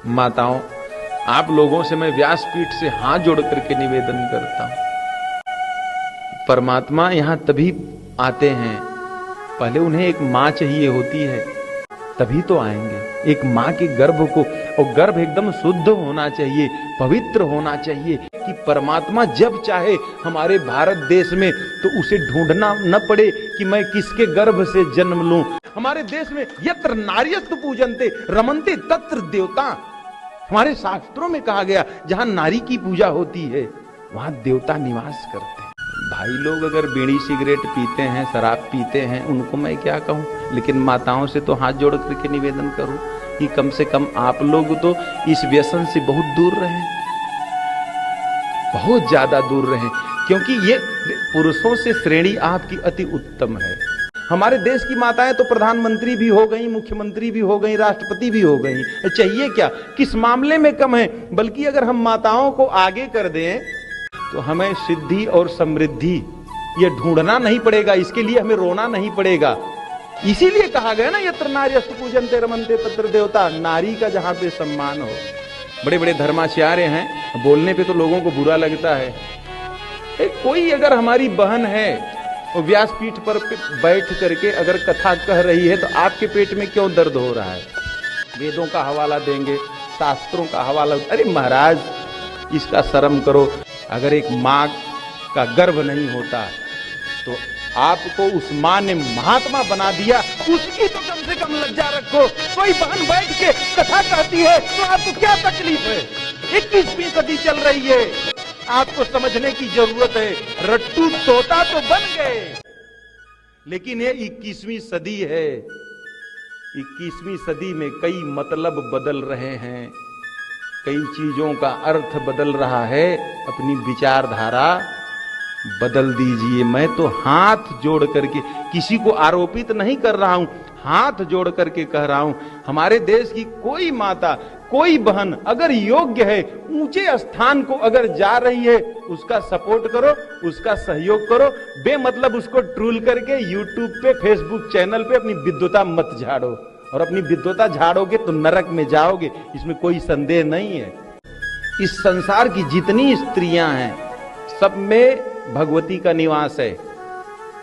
माताओं, आप लोगों से मैं व्यासपीठ से हाथ जोड़ करके निवेदन करता हूं, परमात्मा यहां तभी आते हैं, पहले उन्हें एक मां चाहिए होती है, तभी तो आएंगे। एक मां के गर्भ को, और गर्भ एकदम शुद्ध होना चाहिए, पवित्र होना चाहिए, कि परमात्मा जब चाहे हमारे भारत देश में तो उसे ढूंढना न पड़े कि मैं किसके गर्भ से जन्म लूं। हमारे देश में यत्र नार्यस्तु पूजन्ते रमन्ते तत्र देवता, हमारे शास्त्रों में कहा गया जहां नारी की पूजा होती है वहां देवता निवास करते हैं। भाई लोग अगर बीड़ी सिगरेट पीते हैं, शराब पीते हैं, उनको मैं क्या कहूं, लेकिन माताओं से तो हाथ जोड़ करके निवेदन करूं कि कम से कम आप लोग तो इस व्यसन से बहुत दूर रहें, बहुत ज्यादा दूर रहें, क्योंकि ये पुरुषों से श्रेणी आपकी अति उत्तम है। हमारे देश की माताएं तो प्रधानमंत्री भी हो गई, मुख्यमंत्री भी हो गई, राष्ट्रपति भी हो गई, चाहिए क्या, किस मामले में कम है। बल्कि अगर हम माताओं को आगे कर दें तो हमें सिद्धि और समृद्धि ये ढूंढना नहीं पड़ेगा, इसके लिए हमें रोना नहीं पड़ेगा। इसीलिए कहा गया ना, यत्र नार्यस्तु पूजन्ते रमन्ते तत्र देवता, नारी का जहां पे सम्मान हो। बड़े बड़े धर्माचार्य हैं, बोलने पे तो लोगों को बुरा लगता है। कोई अगर हमारी बहन है वो व्यासपीठ पर बैठ करके अगर कथा कह रही है तो आपके पेट में क्यों दर्द हो रहा है? वेदों का हवाला देंगे, शास्त्रों का हवाला, अरे महाराज इसका शर्म करो। अगर एक मां का गर्भ नहीं होता तो आपको उस मां ने महात्मा बना दिया, उसकी तो कम से कम लज्जा रखो। कोई बहन बैठ के कथा कहती है तो आपको क्या तकलीफ है? 21वीं सदी चल रही है, आपको समझने की जरूरत है। रट्टू तोता तो बन गए, लेकिन ये 21वीं सदी है। 21वीं सदी में कई मतलब बदल रहे हैं, कई चीजों का अर्थ बदल रहा है, अपनी विचारधारा बदल दीजिए। मैं तो हाथ जोड़ करके किसी को आरोपित नहीं कर रहा हूं, हाथ जोड़ करके कह रहा हूं, हमारे देश की कोई माता, कोई बहन अगर योग्य है, ऊंचे स्थान को अगर जा रही है, उसका सपोर्ट करो, उसका सहयोग करो। बेमतलब उसको ट्रोल करके यूट्यूब पे, फेसबुक चैनल पे अपनी विद्वता मत झाड़ो, और अपनी विद्वता झाड़ोगे तो नरक में जाओगे, इसमें कोई संदेह नहीं है। इस संसार की जितनी स्त्रियां हैं सब में भगवती का निवास है,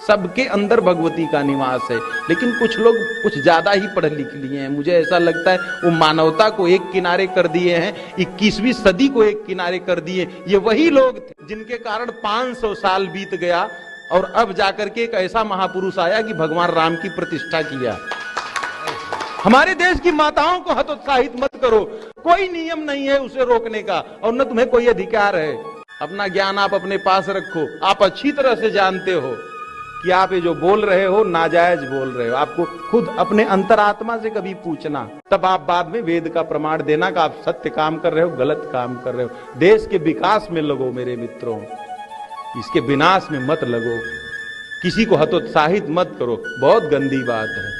सबके अंदर भगवती का निवास है। लेकिन कुछ लोग कुछ ज्यादा ही पढ़ लिख लिए हैं, मुझे ऐसा लगता है वो मानवता को एक किनारे कर दिए हैं, 21वीं सदी को एक किनारे कर दिए। ये वही लोग थे जिनके कारण 500 साल बीत गया और अब जाकर के एक ऐसा महापुरुष आया कि भगवान राम की प्रतिष्ठा किया। हमारे देश की माताओं को हतोत्साहित मत करो, कोई नियम नहीं है उसे रोकने का, और न तुम्हें कोई अधिकार है। अपना ज्ञान आप अपने पास रखो। आप अच्छी तरह से जानते हो कि आप ये जो बोल रहे हो नाजायज बोल रहे हो। आपको खुद अपने अंतरात्मा से कभी पूछना, तब आप बाद में वेद का प्रमाण देना कि आप सत्य काम कर रहे हो, गलत काम कर रहे हो। देश के विकास में लगो मेरे मित्रों, इसके विनाश में मत लगो। किसी को हतोत्साहित मत करो, बहुत गंदी बात है।